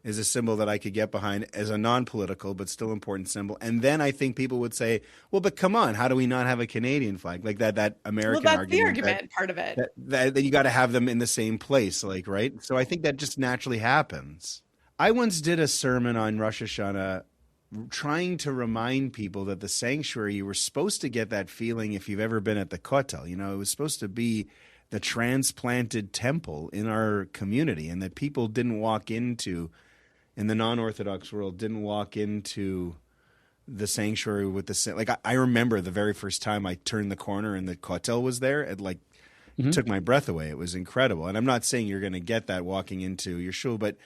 is a symbol that I could get behind as a non-political but still important symbol. And then I think people would say, well, but come on, how do we not have a Canadian flag? Like that American argument. Well, that's argument. the argument part of it. That you got to have them in the same place, like, right? So I think that just naturally happens. I once did a sermon on Rosh Hashanah trying to remind people that the sanctuary, you were supposed to get that feeling if you've ever been at the Kotel. You know, it was supposed to be the transplanted temple in our community, and that people didn't walk into, in the non-Orthodox world, didn't walk into the sanctuary with the, like, I remember the very first time I turned the corner and the Kotel was there, it like took my breath away. It was incredible. And I'm not saying you're going to get that walking into your shul, but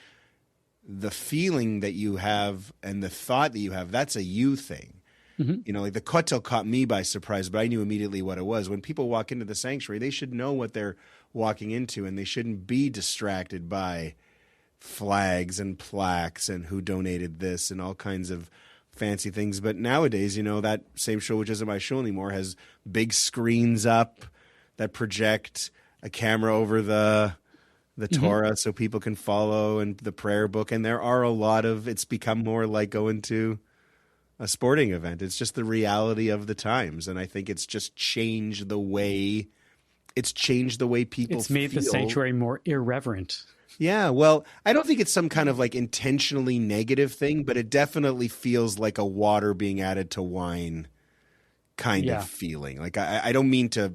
the feeling that you have and the thought that you have, that's a you thing. You know, like the kotel caught me by surprise, but I knew immediately what it was. When people walk into the sanctuary, they should know what they're walking into, and they shouldn't be distracted by flags and plaques and who donated this and all kinds of fancy things. But nowadays, you know, that same shul, which isn't my shul anymore, has big screens up that project a camera over the Torah so people can follow, and the prayer book. And there are a lot of, it's become more like going to a sporting event. It's just the reality of the times. And I think it's just changed the way people It's made the sanctuary more irreverent. Yeah, well, I don't think it's some kind of like intentionally negative thing, but it definitely feels like a water being added to wine kind of feeling. Like I don't mean to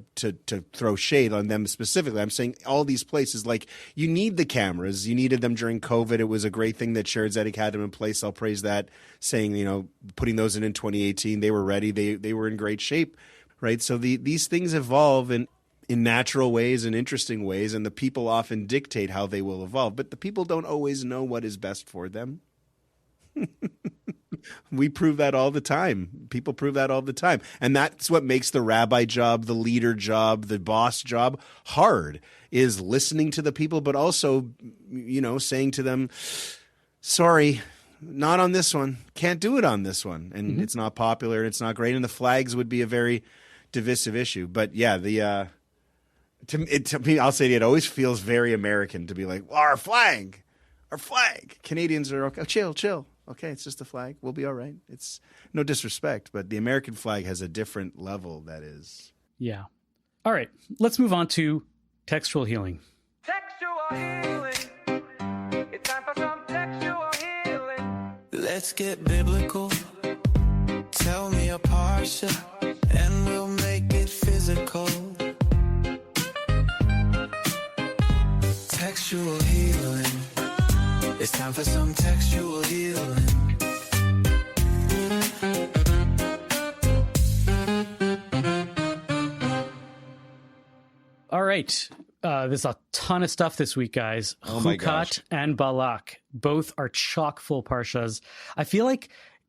throw shade on them specifically. I'm saying all these places, like, you need the cameras. You needed them during COVID. It was a great thing that Shared Zedek had them in place. I'll praise that, saying, you know, putting those in 2018, they were ready. They were in great shape, right? So these things evolve in natural ways and interesting ways, and the people often dictate how they will evolve. But the people don't always know what is best for them. We prove that all the time. People prove that all the time. And that's what makes the rabbi job, the leader job, the boss job hard, is listening to the people, but also, you know, saying to them, sorry, not on this one. Can't do it on this one. And it's not popular and it's not great. And the flags would be a very divisive issue. But yeah, to me, I'll say it always feels very American to be like, well, our flag. Canadians are okay. Chill. Okay, it's just a flag. We'll be all right. It's no disrespect, but the American flag has a different level that is. Yeah. All right, let's move on to textual healing. Textual healing. It's time for some textual healing. Let's get biblical. Tell me a parsha, and we'll make it physical. Textual healing. It's time for some textual healing. All right. There's a ton of stuff this week, guys. Oh my gosh. Chukat and Balak both are chock full parshas. I feel like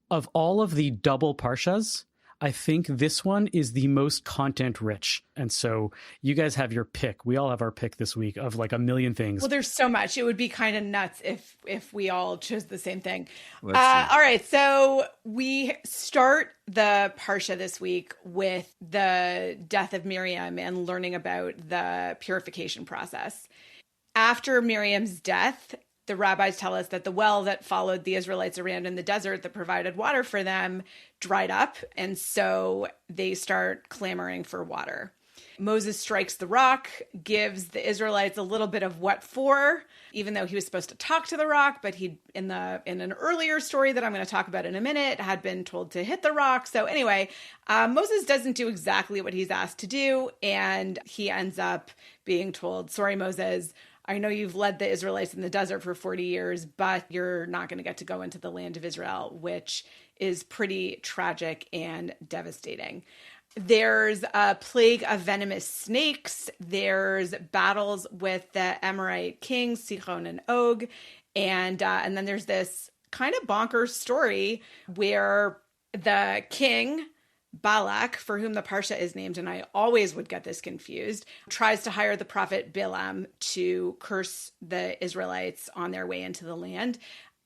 of all of the double parshas, I think this one is the most content rich. And so you guys have your pick. We all have our pick this week of like a million things. Well, there's so much. It would be kind of nuts if we all chose the same thing. All right. So we start the Parsha this week with the death of Miriam and learning about the purification process. After Miriam's death, the rabbis tell us that the well that followed the Israelites around in the desert that provided water for them dried up. And so they start clamoring for water. Moses strikes the rock, gives the Israelites a little bit of what for, even though he was supposed to talk to the rock, but he, in an earlier story that I'm going to talk about in a minute, had been told to hit the rock. So anyway, Moses doesn't do exactly what he's asked to do. And he ends up being told, sorry, Moses, I know you've led the Israelites in the desert for 40 years, but you're not going to get to go into the land of Israel, which is pretty tragic and devastating. There's a plague of venomous snakes. There's battles with the Amorite kings, Sihon and Og. And then there's this kind of bonkers story where the king, Balak, for whom the Parsha is named, and I always would get this confused, tries to hire the prophet Bilam to curse the Israelites on their way into the land.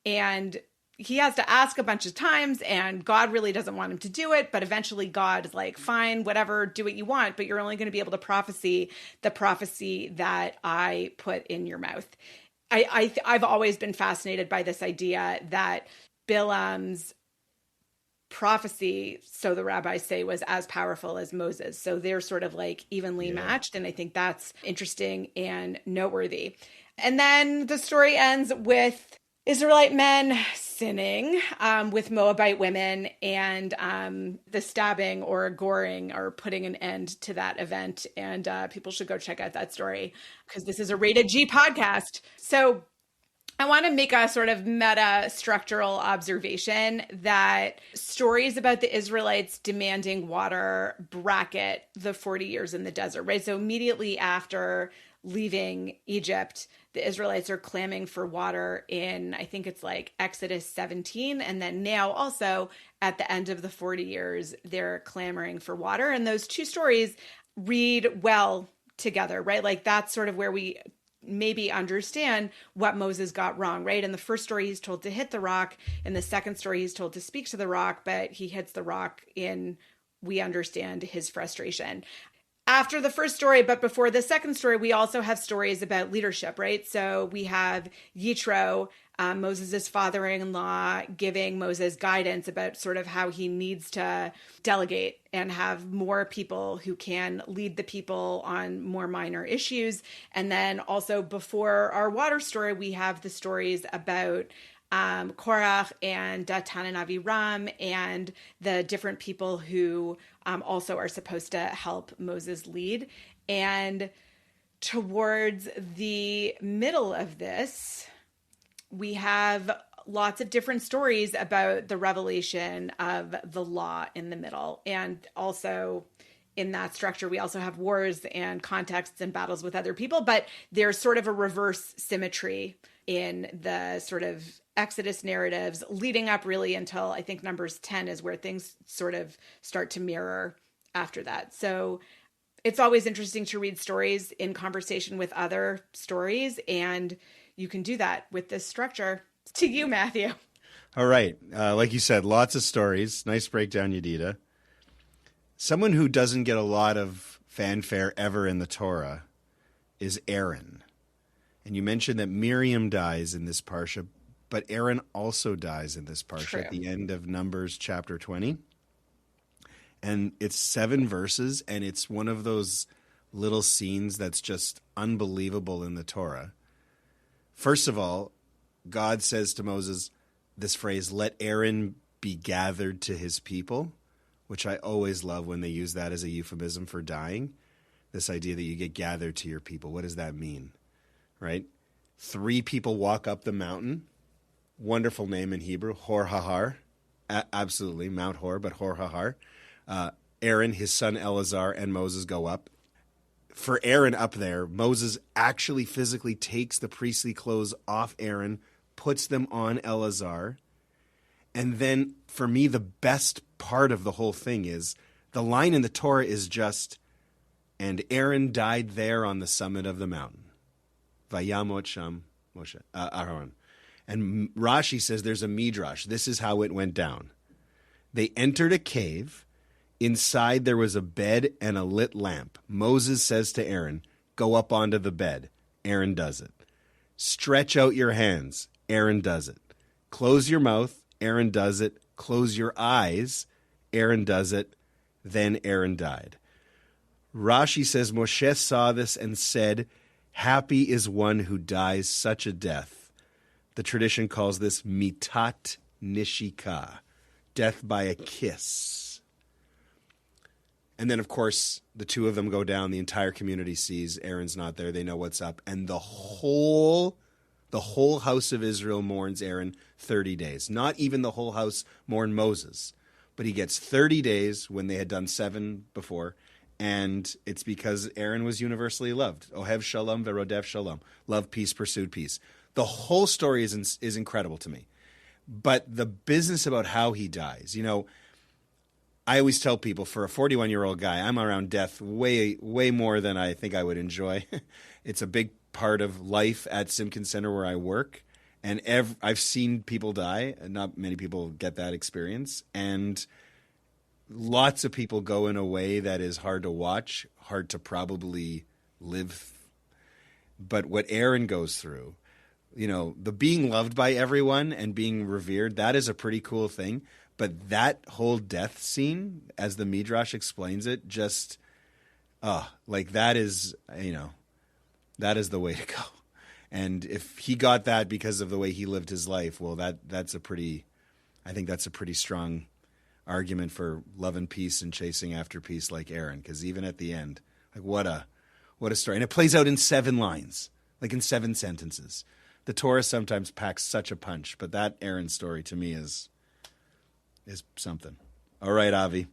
And he has to ask a bunch of times, and God really doesn't want him to do it. But eventually God is like, fine, whatever, do what you want, but you're only going to be able to prophesy the prophecy that I put in your mouth. I've always been fascinated by this idea that Bilam's prophecy, so the rabbis say, was as powerful as Moses. So they're sort of like evenly matched. And I think that's interesting and noteworthy. And then the story ends with Israelite men sinning with Moabite women, and the stabbing or goring or putting an end to that event. And people should go check out that story because this is a rated G podcast. So I want to make a sort of meta structural observation that stories about the Israelites demanding water bracket the 40 years in the desert, right? So immediately after leaving Egypt, the Israelites are clamming for water in, I think it's like Exodus 17. And then now also at the end of the 40 years, they're clamoring for water. And those two stories read well together, right? Like that's sort of where we maybe understand what Moses got wrong, right? In the first story, he's told to hit the rock. In the second story, he's told to speak to the rock, but he hits the rock we understand his frustration. After the first story, but before the second story, we also have stories about leadership, right? So we have Yitro, Moses' father-in-law, giving Moses guidance about sort of how he needs to delegate and have more people who can lead the people on more minor issues. And then also before our water story, we have the stories about Korach and Datan and Aviram and the different people who also are supposed to help Moses lead. And towards the middle of this, we have lots of different stories about the revelation of the law in the middle. And also in that structure, we also have wars and contexts and battles with other people, but there's sort of a reverse symmetry in the sort of Exodus narratives leading up really until I think Numbers 10 is where things sort of start to mirror after that. So it's always interesting to read stories in conversation with other stories, and you can do that with this structure. To you, Matthew. All right. Like you said, lots of stories. Nice breakdown, Yedida. Someone who doesn't get a lot of fanfare ever in the Torah is Aaron. And you mentioned that Miriam dies in this parsha, but Aaron also dies in this parsha True. at the end of Numbers chapter 20. And it's 7 verses, and it's one of those little scenes that's just unbelievable in the Torah. First of all, God says to Moses this phrase, "Let Aaron be gathered to his people," which I always love when they use that as a euphemism for dying. This idea that you get gathered to your people. What does that mean? Right? 3 people walk up the mountain. Wonderful name in Hebrew, Hor Hahar. Absolutely, Mount Hor, but Hor Hahar. Aaron, his son Eleazar, and Moses go up. For Aaron up there, Moses actually physically takes the priestly clothes off Aaron, puts them on Eleazar. And then, for me, the best part of the whole thing is the line in the Torah is just, "And Aaron died there on the summit of the mountain." Vayamot sham Moshe, Aaron. And Rashi says there's a midrash. This is how it went down. They entered a cave. Inside there was a bed and a lit lamp. Moses says to Aaron, "Go up onto the bed." Aaron does it. "Stretch out your hands." Aaron does it. "Close your mouth." Aaron does it. "Close your eyes." Aaron does it. Then Aaron died. Rashi says Moshe saw this and said, "Happy is one who dies such a death." The tradition calls this mitat nishika, death by a kiss. And then, of course, the two of them go down. The entire community sees Aaron's not there. They know what's up. And the whole house of Israel mourns Aaron 30 days. Not even the whole house mourn Moses. But he gets 30 days when they had done 7 before. And it's because Aaron was universally loved. Ohev shalom verodef shalom. Love, peace, pursued peace. The whole story is incredible to me. But the business about how he dies, I always tell people, for a 41-year-old guy, I'm around death way, way more than I think I would enjoy. It's a big part of life at Simpkins Center where I work. And I've seen people die, and not many people get that experience. And lots of people go in a way that is hard to watch, hard to probably live. But what Aaron goes through, the being loved by everyone and being revered, that is a pretty cool thing. But that whole death scene, as the Midrash explains it, just, that is, that is the way to go. And if he got that because of the way he lived his life, well, I think that's a pretty strong argument for love and peace and chasing after peace like Aaron. Because even at the end, what a story. And it plays out in 7 lines, like in 7 sentences. The Torah sometimes packs such a punch, but that Aaron story to me is something. All right, Avi.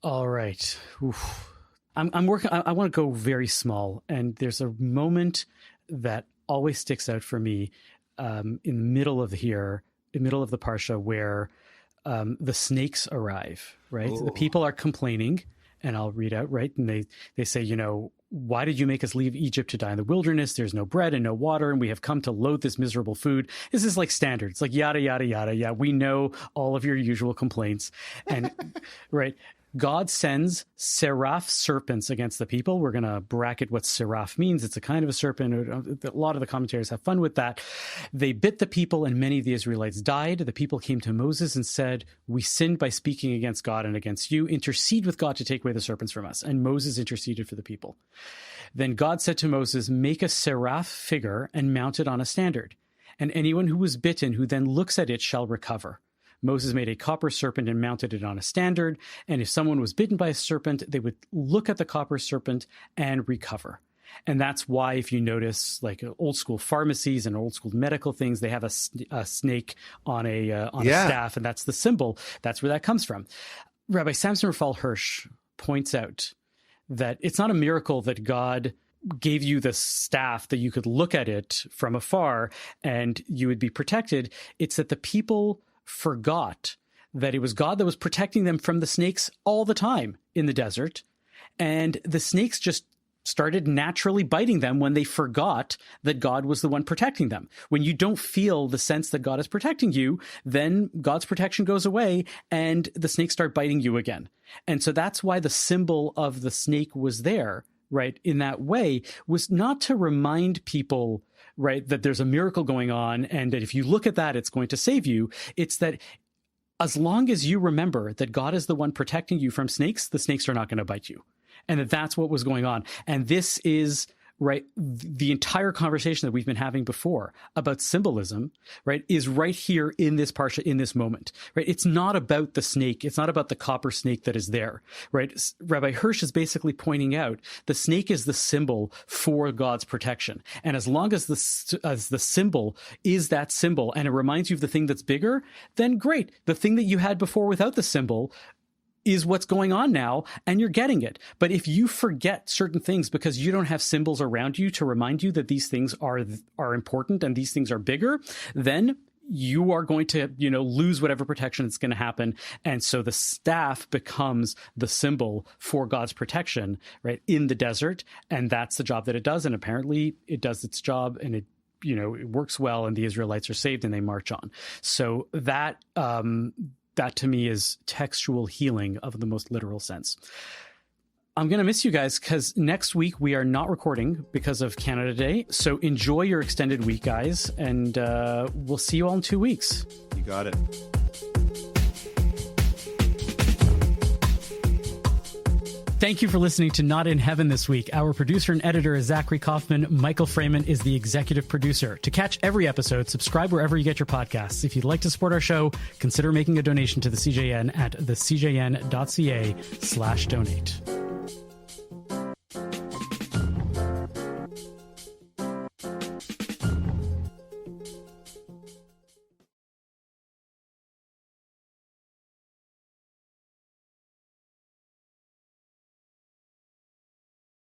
All right. Oof. I'm working. I want to go very small, and there's a moment that always sticks out for me in the middle of the parsha, where the snakes arrive. Right, Ooh. the people are complaining, and I'll read out. Right, and they say, why did you make us leave Egypt to die in the wilderness? There's no bread and no water, and we have come to loathe this miserable food. This is like standard. It's like yada, yada, yada. Yeah, we know all of your usual complaints. And right, God sends seraph serpents against the people. We're going to bracket what seraph means. It's a kind of a serpent. A lot of the commentators have fun with that. They bit the people, and many of the Israelites died. The people came to Moses and said, we sinned by speaking against God and against you. Intercede with God to take away the serpents from us. And Moses interceded for the people. Then God said to Moses, make a seraph figure and mount it on a standard. And anyone who was bitten who then looks at it shall recover. Moses made a copper serpent and mounted it on a standard. And if someone was bitten by a serpent, they would look at the copper serpent and recover. And that's why, if you notice, like old school pharmacies and old school medical things, they have a snake on a staff, and that's the symbol. That's where that comes from. Rabbi Samson Raphael Hirsch points out that it's not a miracle that God gave you the staff that you could look at it from afar and you would be protected. It's that the people forgot that it was God that was protecting them from the snakes all the time in the desert. And the snakes just started naturally biting them when they forgot that God was the one protecting them. When you don't feel the sense that God is protecting you, then God's protection goes away and the snakes start biting you again. And so that's why the symbol of the snake was there, right, in that way, was not to remind people, right, that there's a miracle going on and that if you look at that, it's going to save you. It's that as long as you remember that God is the one protecting you from snakes, the snakes are not going to bite you. And that's what was going on. And this is, right, the entire conversation that we've been having before about symbolism, right, is right here in this parsha, in this moment, right? It's not about the snake. It's not about the copper snake that is there, right? Rabbi Hirsch is basically pointing out the snake is the symbol for God's protection. And as long as the symbol is that symbol and it reminds you of the thing that's bigger, then great. The thing that you had before without the symbol is what's going on now, and you're getting it. But if you forget certain things because you don't have symbols around you to remind you that these things are important and these things are bigger, then you are going to, lose whatever protection is going to happen. And so the staff becomes the symbol for God's protection, right, in the desert. And that's the job that it does. And apparently it does its job, and it works well, and the Israelites are saved and they march on. So that to me is textual healing of the most literal sense. I'm going to miss you guys because next week we are not recording because of Canada Day. So enjoy your extended week, guys, and we'll see you all in 2 weeks. You got it. Thank you for listening to Not in Heaven this week. Our producer and editor is Zachary Kaufman. Michael Freeman is the executive producer. To catch every episode, subscribe wherever you get your podcasts. If you'd like to support our show, consider making a donation to the CJN at thecjn.ca/donate.